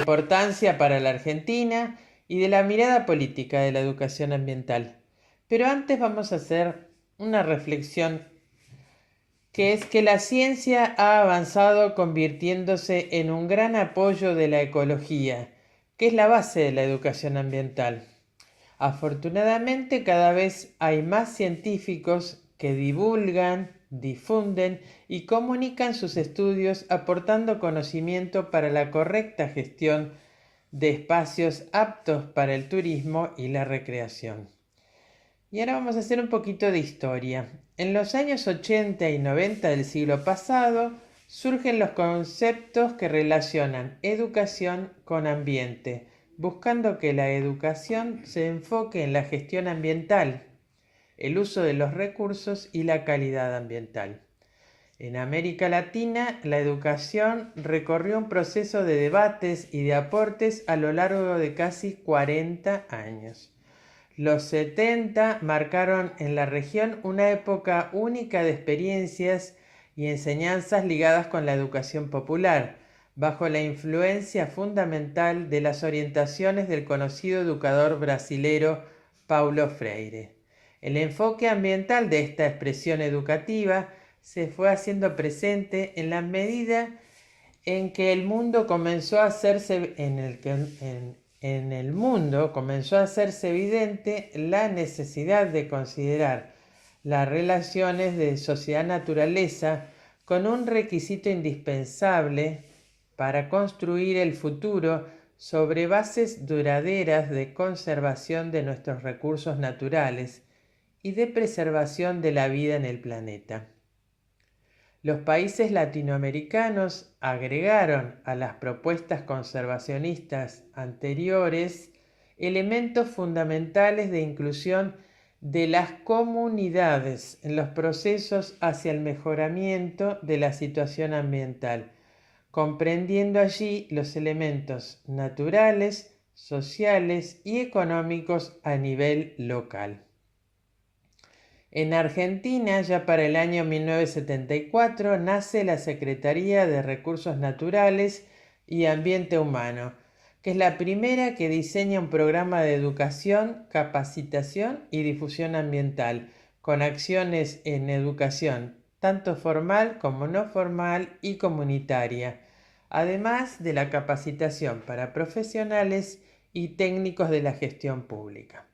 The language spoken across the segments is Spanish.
importancia para la Argentina y de la mirada política de la educación ambiental. Pero antes vamos a hacer una reflexión, que es que la ciencia ha avanzado convirtiéndose en un gran apoyo de la ecología, que es la base de la educación ambiental. Afortunadamente, cada vez hay más científicos que divulgan, difunden y comunican sus estudios, aportando conocimiento para la correcta gestión de espacios aptos para el turismo y la recreación. Y ahora vamos a hacer un poquito de historia. En los años 80 y 90 del siglo pasado surgen los conceptos que relacionan educación con ambiente, buscando que la educación se enfoque en la gestión ambiental, el uso de los recursos y la calidad ambiental. En América Latina, la educación recorrió un proceso de debates y de aportes a lo largo de casi 40 años. Los 70 marcaron en la región una época única de experiencias y enseñanzas ligadas con la educación popular, bajo la influencia fundamental de las orientaciones del conocido educador brasilero Paulo Freire. El enfoque ambiental de esta expresión educativa se fue haciendo presente en la medida en que el mundo comenzó a hacerse en el mundo comenzó a hacerse evidente la necesidad de considerar las relaciones de sociedad-naturaleza con un requisito indispensable para construir el futuro sobre bases duraderas de conservación de nuestros recursos naturales y de preservación de la vida en el planeta. Los países latinoamericanos agregaron a las propuestas conservacionistas anteriores elementos fundamentales de inclusión de las comunidades en los procesos hacia el mejoramiento de la situación ambiental, comprendiendo allí los elementos naturales, sociales y económicos a nivel local. En Argentina, ya para el año 1974, nace la Secretaría de Recursos Naturales y Ambiente Humano, que es la primera que diseña un programa de educación, capacitación y difusión ambiental, con acciones en educación, tanto formal como no formal y comunitaria, además de la capacitación para profesionales y técnicos de la gestión pública.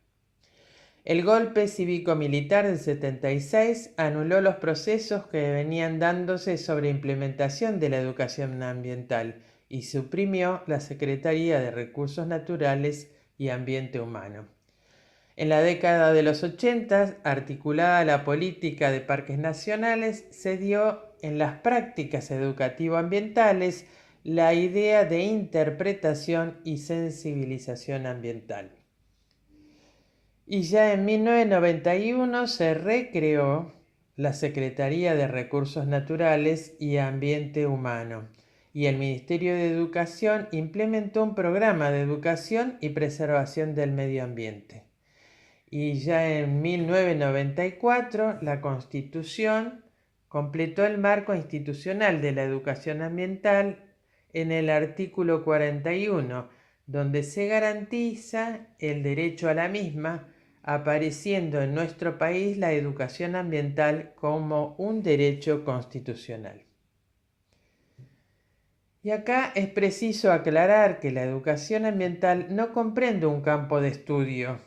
El golpe cívico-militar del 76 anuló los procesos que venían dándose sobre implementación de la educación ambiental y suprimió la Secretaría de Recursos Naturales y Ambiente Humano. En la década de los 80, articulada la política de parques nacionales, se dio en las prácticas educativo-ambientales la idea de interpretación y sensibilización ambiental. Y ya en 1991 se recreó la Secretaría de Recursos Naturales y Ambiente Humano, y el Ministerio de Educación implementó un programa de educación y preservación del medio ambiente. Y ya en 1994 la Constitución completó el marco institucional de la educación ambiental en el artículo 41, donde se garantiza el derecho a la misma, apareciendo en nuestro país la educación ambiental como un derecho constitucional. Y acá es preciso aclarar que la educación ambiental no comprende un campo de estudio,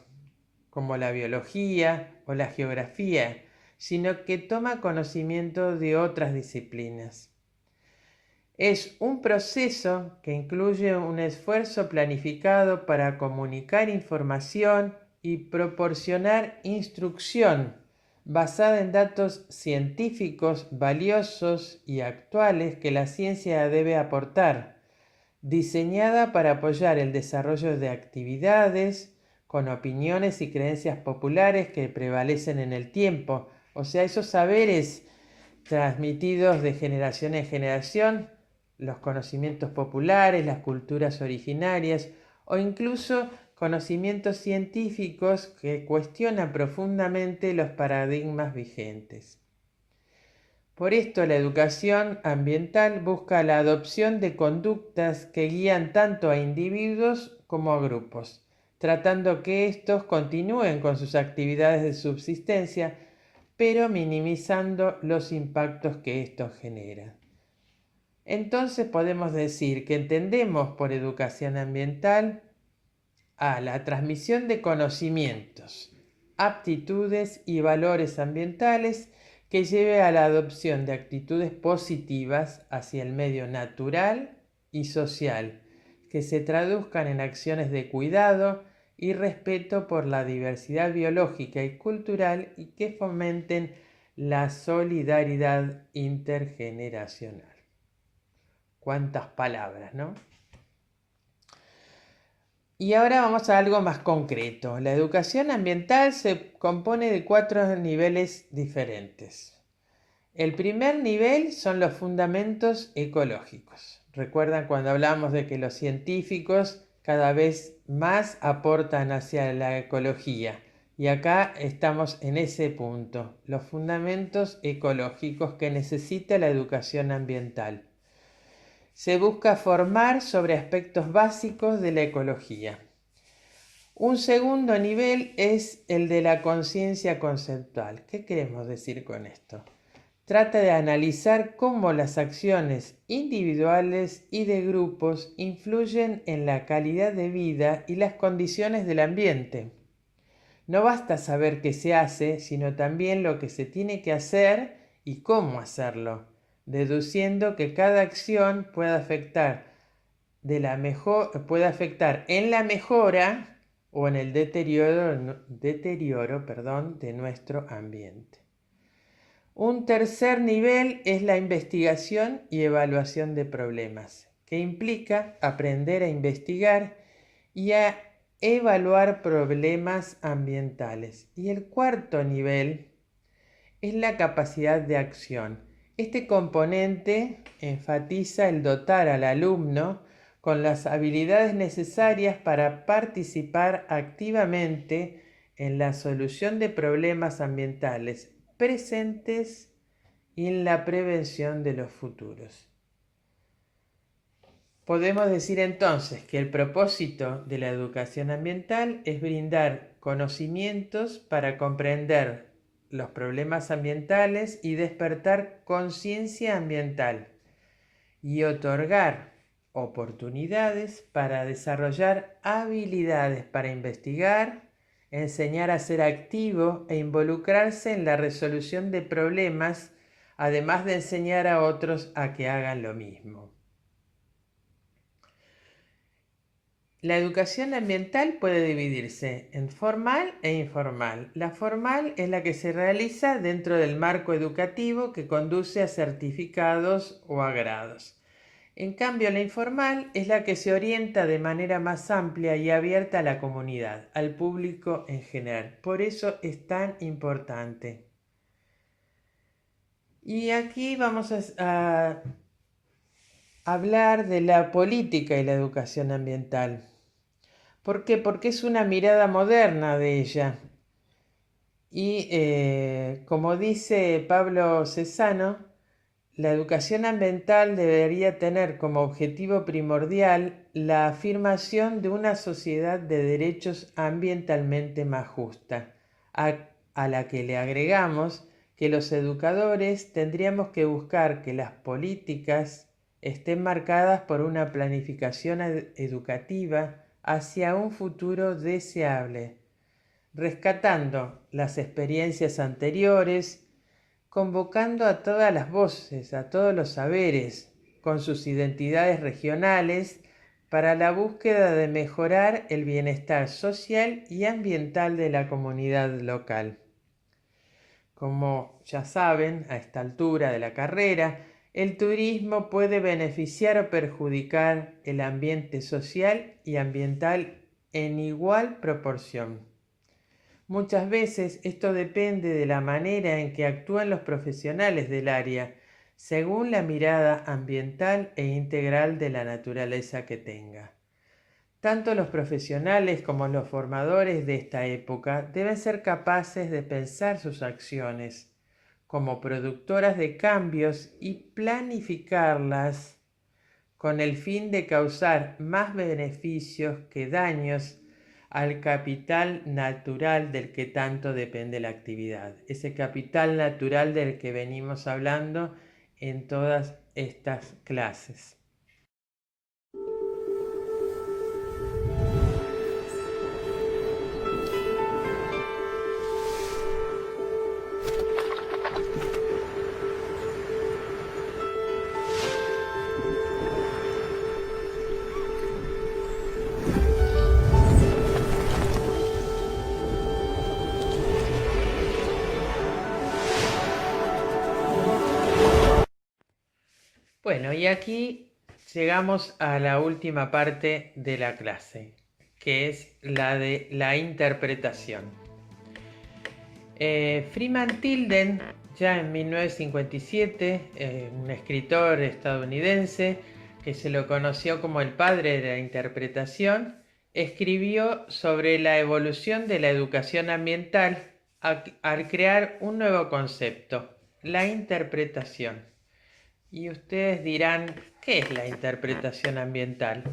como la biología o la geografía, sino que toma conocimiento de otras disciplinas. Es un proceso que incluye un esfuerzo planificado para comunicar información y proporcionar instrucción basada en datos científicos valiosos y actuales que la ciencia debe aportar, diseñada para apoyar el desarrollo de actividades con opiniones y creencias populares que prevalecen en el tiempo, o sea, esos saberes transmitidos de generación en generación, los conocimientos populares, las culturas originarias o incluso conocimientos científicos que cuestionan profundamente los paradigmas vigentes. Por esto la educación ambiental busca la adopción de conductas que guían tanto a individuos como a grupos, tratando que éstos continúen con sus actividades de subsistencia, pero minimizando los impactos que estos generan. Entonces podemos decir que entendemos por educación ambiental a la transmisión de conocimientos, aptitudes y valores ambientales que lleve a la adopción de actitudes positivas hacia el medio natural y social, que se traduzcan en acciones de cuidado y respeto por la diversidad biológica y cultural y que fomenten la solidaridad intergeneracional. Cuántas palabras, ¿no? Y ahora vamos a algo más concreto. La educación ambiental se compone de 4 niveles diferentes. El primer nivel son los fundamentos ecológicos. Recuerdan cuando hablamos de que los científicos cada vez más aportan hacia la ecología. Y acá estamos en ese punto, los fundamentos ecológicos que necesita la educación ambiental. Se busca formar sobre aspectos básicos de la ecología. Un segundo nivel es el de la conciencia conceptual. ¿Qué queremos decir con esto? Trata de analizar cómo las acciones individuales y de grupos influyen en la calidad de vida y las condiciones del ambiente. No basta saber qué se hace, sino también lo que se tiene que hacer y cómo hacerlo, deduciendo que cada acción puede afectar en la mejora o en el deterioro de nuestro ambiente. Un tercer nivel es la investigación y evaluación de problemas, que implica aprender a investigar y a evaluar problemas ambientales. Y el cuarto nivel es la capacidad de acción. Este componente enfatiza el dotar al alumno con las habilidades necesarias para participar activamente en la solución de problemas ambientales presentes y en la prevención de los futuros. Podemos decir entonces que el propósito de la educación ambiental es brindar conocimientos para comprender los problemas ambientales y despertar conciencia ambiental y otorgar oportunidades para desarrollar habilidades para investigar, enseñar a ser activo e involucrarse en la resolución de problemas, además de enseñar a otros a que hagan lo mismo. La educación ambiental puede dividirse en formal e informal. La formal es la que se realiza dentro del marco educativo que conduce a certificados o a grados. En cambio, la informal es la que se orienta de manera más amplia y abierta a la comunidad, al público en general. Por eso es tan importante. Y aquí vamos a hablar de la política y la educación ambiental. ¿Por qué? Porque es una mirada moderna de ella. Y como dice Pablo Cesano, la educación ambiental debería tener como objetivo primordial la afirmación de una sociedad de derechos ambientalmente más justa, a la que le agregamos que los educadores tendríamos que buscar que las políticas estén marcadas por una planificación educativa hacia un futuro deseable, rescatando las experiencias anteriores, convocando a todas las voces, a todos los saberes, con sus identidades regionales, para la búsqueda de mejorar el bienestar social y ambiental de la comunidad local. Como ya saben, a esta altura de la carrera, el turismo puede beneficiar o perjudicar el ambiente social y ambiental en igual proporción. Muchas veces esto depende de la manera en que actúan los profesionales del área, según la mirada ambiental e integral de la naturaleza que tenga. Tanto los profesionales como los formadores de esta época deben ser capaces de pensar sus acciones como productoras de cambios y planificarlas con el fin de causar más beneficios que daños al capital natural del que tanto depende la actividad. Ese capital natural del que venimos hablando en todas estas clases. Bueno, y aquí llegamos a la última parte de la clase, que es la de la interpretación. Freeman Tilden, ya en 1957, un escritor estadounidense que se lo conoció como el padre de la interpretación, escribió sobre la evolución de la educación ambiental al crear un nuevo concepto, la interpretación. Y ustedes dirán, ¿qué es la interpretación ambiental?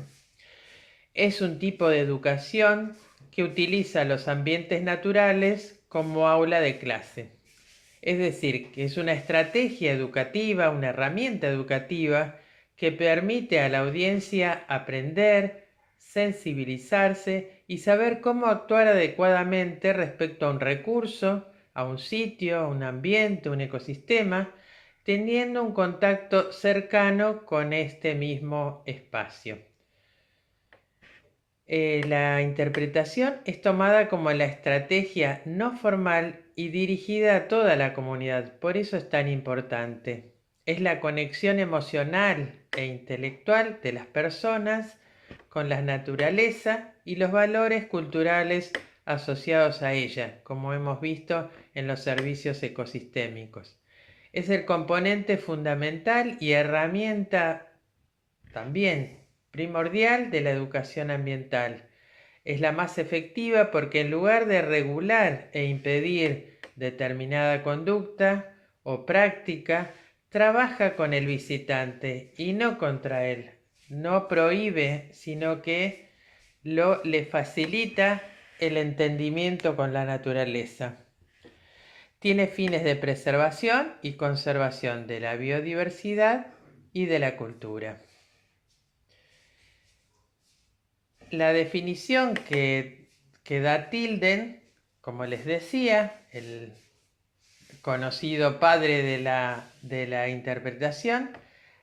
Es un tipo de educación que utiliza los ambientes naturales como aula de clase. Es decir, que es una estrategia educativa, una herramienta educativa que permite a la audiencia aprender, sensibilizarse y saber cómo actuar adecuadamente respecto a un recurso, a un sitio, a un ambiente, un ecosistema, teniendo un contacto cercano con este mismo espacio. La interpretación es tomada como la estrategia no formal y dirigida a toda la comunidad, por eso es tan importante. Es la conexión emocional e intelectual de las personas con la naturaleza y los valores culturales asociados a ella, como hemos visto en los servicios ecosistémicos. Es el componente fundamental y herramienta también primordial de la educación ambiental. Es la más efectiva porque en lugar de regular e impedir determinada conducta o práctica, trabaja con el visitante y no contra él. No prohíbe, sino que le facilita el entendimiento con la naturaleza. Tiene fines de preservación y conservación de la biodiversidad y de la cultura. La definición que da Tilden, como les decía, el conocido padre de la interpretación,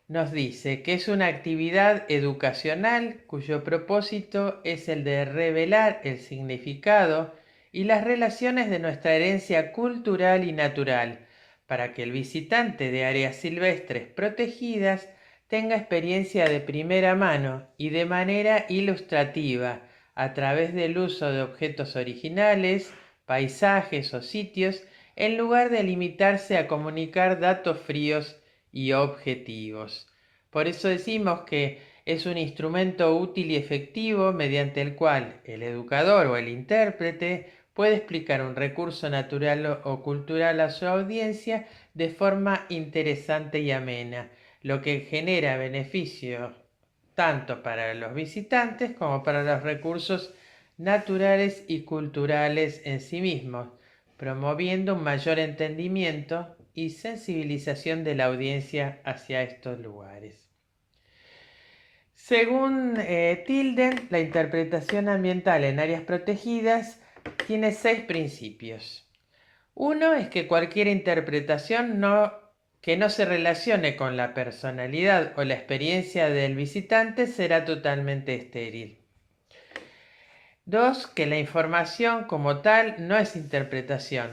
nos dice que es una actividad educacional cuyo propósito es el de revelar el significado y las relaciones de nuestra herencia cultural y natural, para que el visitante de áreas silvestres protegidas tenga experiencia de primera mano y de manera ilustrativa, a través del uso de objetos originales, paisajes o sitios, en lugar de limitarse a comunicar datos fríos y objetivos. Por eso decimos que es un instrumento útil y efectivo mediante el cual el educador o el intérprete puede explicar un recurso natural o cultural a su audiencia de forma interesante y amena, lo que genera beneficios tanto para los visitantes como para los recursos naturales y culturales en sí mismos, promoviendo un mayor entendimiento y sensibilización de la audiencia hacia estos lugares. Según Tilden, la interpretación ambiental en áreas protegidas tiene 6 principios. Uno es que cualquier interpretación que no se relacione con la personalidad o la experiencia del visitante será totalmente estéril. 2, que la información como tal no es interpretación.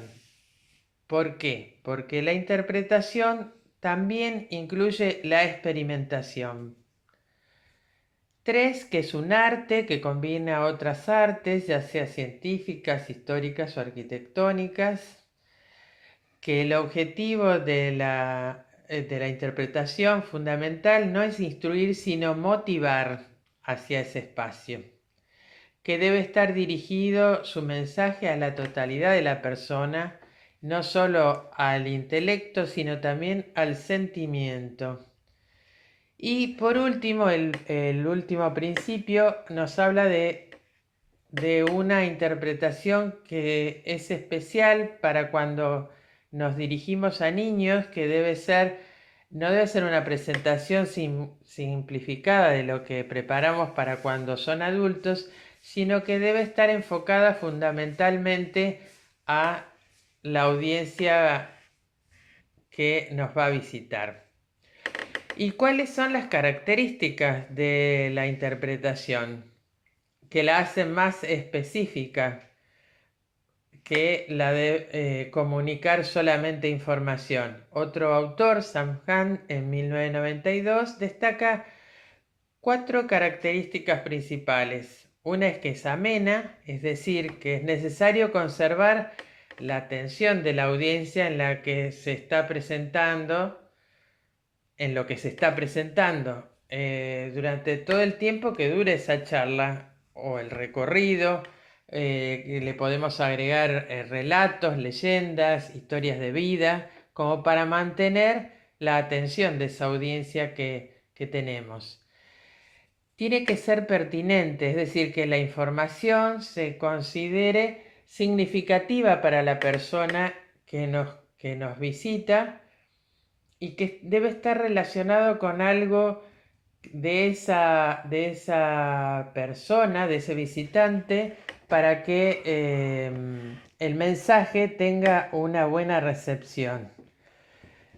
¿Por qué? Porque la interpretación también incluye la experimentación. 3, que es un arte que combina otras artes, ya sea científicas, históricas o arquitectónicas. Que el objetivo de la interpretación fundamental no es instruir, sino motivar hacia ese espacio. Que debe estar dirigido su mensaje a la totalidad de la persona no solo al intelecto, sino también al sentimiento. Y por último, el último principio nos habla de una interpretación que es especial para cuando nos dirigimos a niños, que no debe ser una presentación simplificada de lo que preparamos para cuando son adultos, sino que debe estar enfocada fundamentalmente a la audiencia que nos va a visitar. ¿Y cuáles son las características de la interpretación que la hacen más específica que la de comunicar solamente información? Otro autor, Sam Hahn, en 1992, destaca 4 características principales. Una es que es amena, es decir, que es necesario conservar la atención de la audiencia en la que se está presentando, en lo que se está presentando, durante todo el tiempo que dure esa charla o el recorrido. Le podemos agregar relatos, leyendas, historias de vida, como para mantener la atención de esa audiencia que tenemos. Tiene que ser pertinente, es decir, que la información se considere significativa para la persona que nos visita y que debe estar relacionado con algo de esa persona, de ese visitante, para que el mensaje tenga una buena recepción.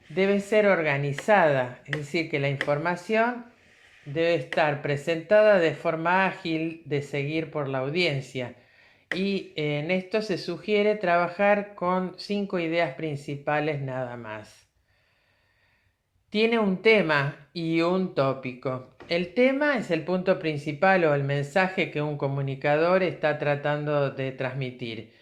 Debe ser organizada, es decir, que la información debe estar presentada de forma ágil de seguir por la audiencia. Y en esto se sugiere trabajar con 5 ideas principales nada más. Tiene un tema y un tópico. El tema es el punto principal o el mensaje que un comunicador está tratando de transmitir.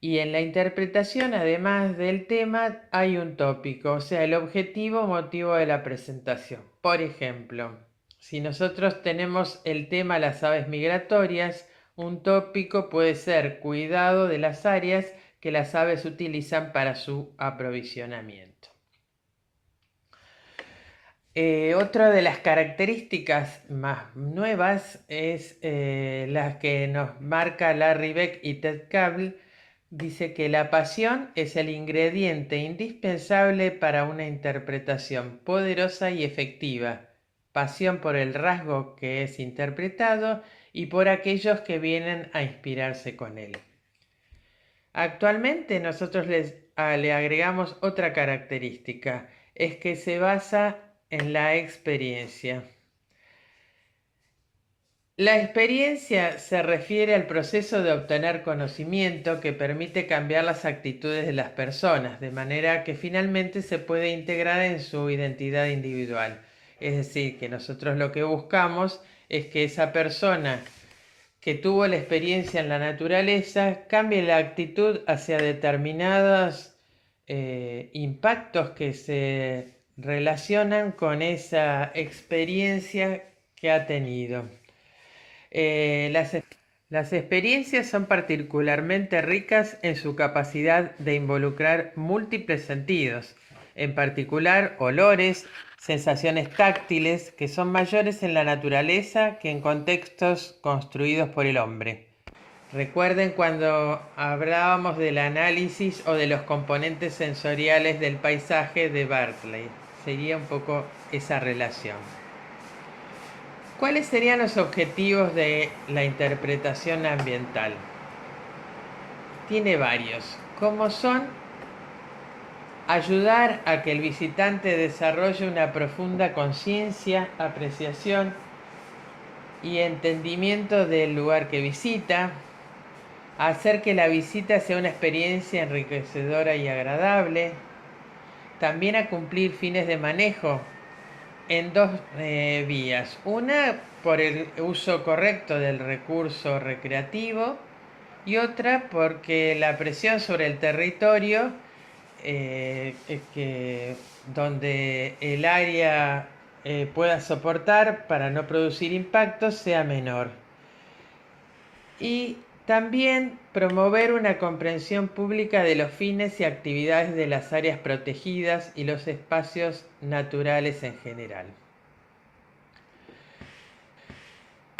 Y en la interpretación, además del tema, hay un tópico, o sea, el objetivo o motivo de la presentación. Por ejemplo, si nosotros tenemos el tema las aves migratorias, un tópico puede ser cuidado de las áreas que las aves utilizan para su aprovisionamiento. Otra de las características más nuevas es las que nos marca Larry Beck y Ted Cable. Dice que la pasión es el ingrediente indispensable para una interpretación poderosa y efectiva. Pasión por el rasgo que es interpretado y por aquellos que vienen a inspirarse con él. Actualmente nosotros le agregamos otra característica, es que se basa en la experiencia. La experiencia se refiere al proceso de obtener conocimiento que permite cambiar las actitudes de las personas, de manera que finalmente se puede integrar en su identidad individual. Es decir, que nosotros lo que buscamos es que esa persona que tuvo la experiencia en la naturaleza cambie la actitud hacia determinados impactos que se relacionan con esa experiencia que ha tenido. Las experiencias son particularmente ricas en su capacidad de involucrar múltiples sentidos, en particular olores, sensaciones táctiles que son mayores en la naturaleza que en contextos construidos por el hombre. Recuerden cuando hablábamos del análisis o de los componentes sensoriales del paisaje de Berkeley. Sería un poco esa relación. ¿Cuáles serían los objetivos de la interpretación ambiental? Tiene varios, como son ayudar a que el visitante desarrolle una profunda conciencia, apreciación y entendimiento del lugar que visita, hacer que la visita sea una experiencia enriquecedora y agradable, también a cumplir fines de manejo en 2 vías. Una, por el uso correcto del recurso recreativo, y otra porque la presión sobre el territorio donde el área pueda soportar para no producir impactos sea menor. Y También promover una comprensión pública de los fines y actividades de las áreas protegidas y los espacios naturales en general.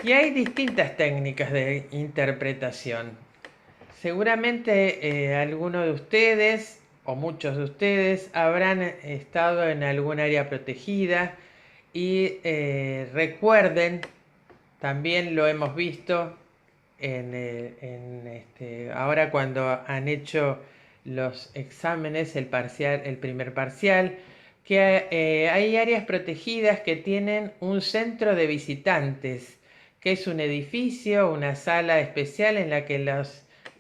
Y hay distintas técnicas de interpretación. Seguramente algunos de ustedes o muchos de ustedes habrán estado en algún área protegida y recuerden, también lo hemos visto ahora cuando han hecho los exámenes, el primer parcial, que hay áreas protegidas que tienen un centro de visitantes, que es un edificio, una sala especial en la que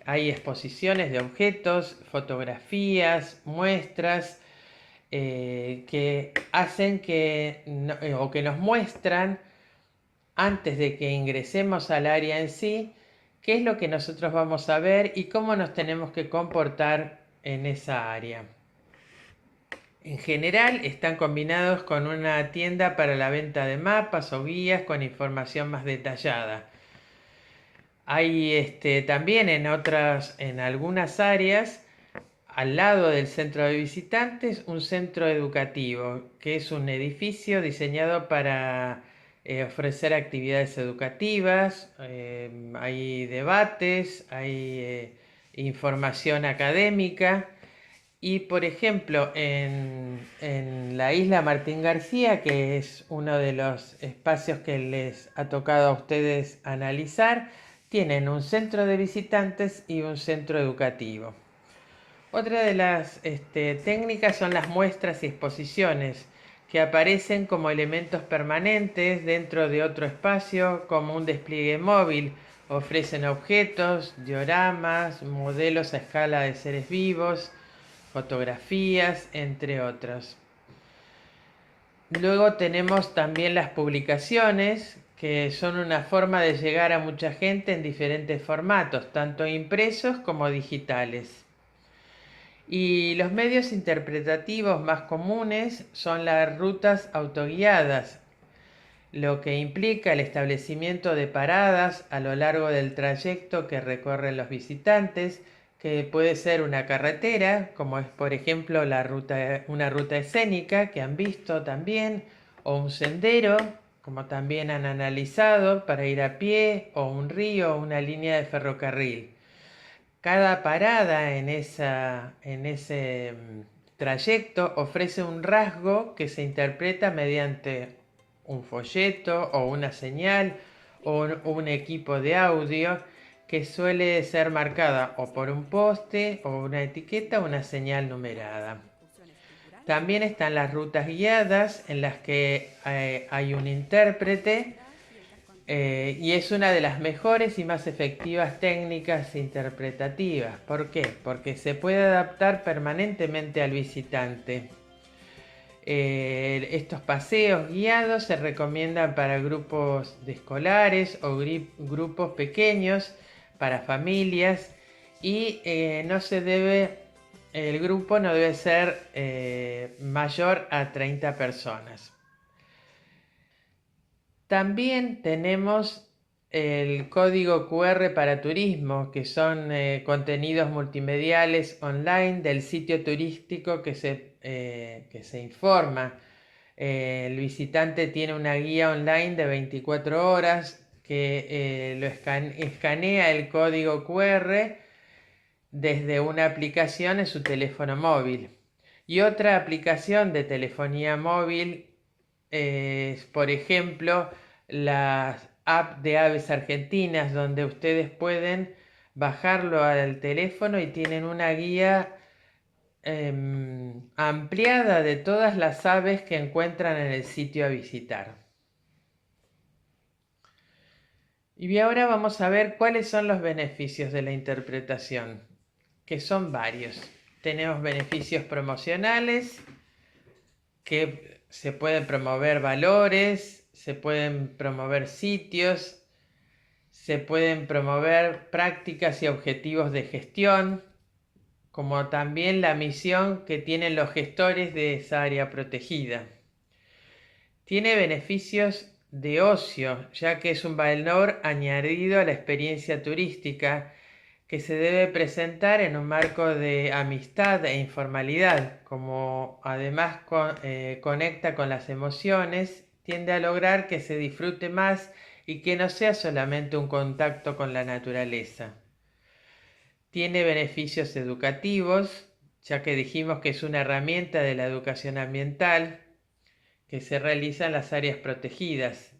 hay exposiciones de objetos, fotografías, muestras, que hacen o que nos muestran, antes de que ingresemos al área en sí, qué es lo que nosotros vamos a ver y cómo nos tenemos que comportar en esa área. En general están combinados con una tienda para la venta de mapas o guías con información más detallada. Hay también en algunas áreas, al lado del centro de visitantes, un centro educativo, que es un edificio diseñado para ofrecer actividades educativas. Hay debates, hay información académica. Y por ejemplo, en la isla Martín García, que es uno de los espacios que les ha tocado a ustedes analizar, tienen un centro de visitantes y un centro educativo. Otra de las técnicas son las muestras y exposiciones, que aparecen como elementos permanentes dentro de otro espacio, como un despliegue móvil. Ofrecen objetos, dioramas, modelos a escala de seres vivos, fotografías, entre otros. Luego tenemos también las publicaciones, que son una forma de llegar a mucha gente en diferentes formatos, tanto impresos como digitales. Y los medios interpretativos más comunes son las rutas autoguiadas, lo que implica el establecimiento de paradas a lo largo del trayecto que recorren los visitantes, que puede ser una carretera, como es por ejemplo una ruta escénica que han visto también, o un sendero, como también han analizado, para ir a pie, o un río, o una línea de ferrocarril. Cada parada en ese trayecto ofrece un rasgo que se interpreta mediante un folleto o una señal o un equipo de audio que suele ser marcada o por un poste o una etiqueta o una señal numerada. También están las rutas guiadas en las que hay un intérprete y es una de las mejores y más efectivas técnicas interpretativas. ¿Por qué? Porque se puede adaptar permanentemente al visitante. Estos paseos guiados se recomiendan para grupos de escolares o grupos pequeños, para familias, y el grupo no debe ser mayor a 30 personas. También tenemos el código QR para turismo, que son contenidos multimediales online del sitio turístico que se informa. El visitante tiene una guía online de 24 horas que escanea el código QR desde una aplicación en su teléfono móvil. Y otra aplicación de telefonía móvil es, por ejemplo, las apps de Aves Argentinas, donde ustedes pueden bajarlo al teléfono y tienen una guía ampliada de todas las aves que encuentran en el sitio a visitar. Y ahora vamos a ver cuáles son los beneficios de la interpretación, que son varios. Tenemos beneficios promocionales, que se pueden promover valores, se pueden promover sitios, se pueden promover prácticas y objetivos de gestión, como también la misión que tienen los gestores de esa área protegida. Tiene beneficios de ocio, ya que es un valor añadido a la experiencia turística que se debe presentar en un marco de amistad e informalidad, como además conecta con las emociones, tiende a lograr que se disfrute más y que no sea solamente un contacto con la naturaleza. Tiene beneficios educativos, ya que dijimos que es una herramienta de la educación ambiental que se realiza en las áreas protegidas.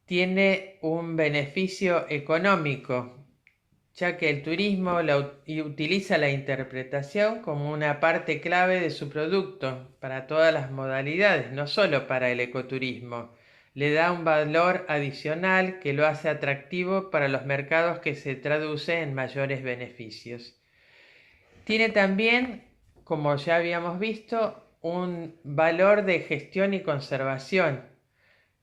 Tiene un beneficio económico, ya que el turismo utiliza la interpretación como una parte clave de su producto para todas las modalidades, no solo para el ecoturismo. Le da un valor adicional que lo hace atractivo para los mercados, que se traduce en mayores beneficios. Tiene también, como ya habíamos visto, un valor de gestión y conservación,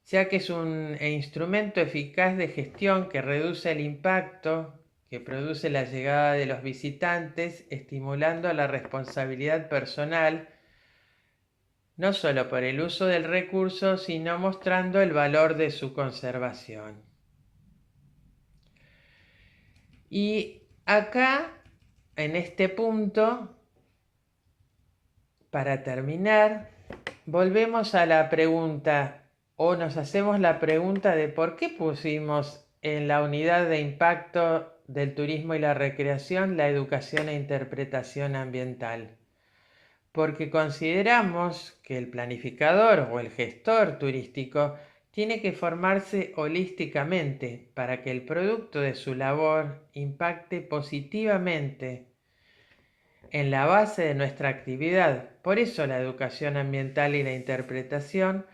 ya que es un instrumento eficaz de gestión que reduce el impacto que produce la llegada de los visitantes, estimulando la responsabilidad personal, no solo por el uso del recurso, sino mostrando el valor de su conservación. Y acá, en este punto, para terminar, volvemos a la pregunta, o nos hacemos la pregunta de por qué pusimos en la unidad de impacto del turismo y la recreación la educación e interpretación ambiental. Porque consideramos que el planificador o el gestor turístico tiene que formarse holísticamente para que el producto de su labor impacte positivamente en la base de nuestra actividad. Por eso la educación ambiental y la interpretación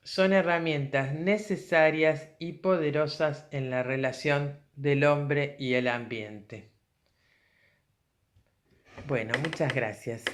son herramientas necesarias y poderosas en la relación del hombre y el ambiente. Bueno, muchas gracias.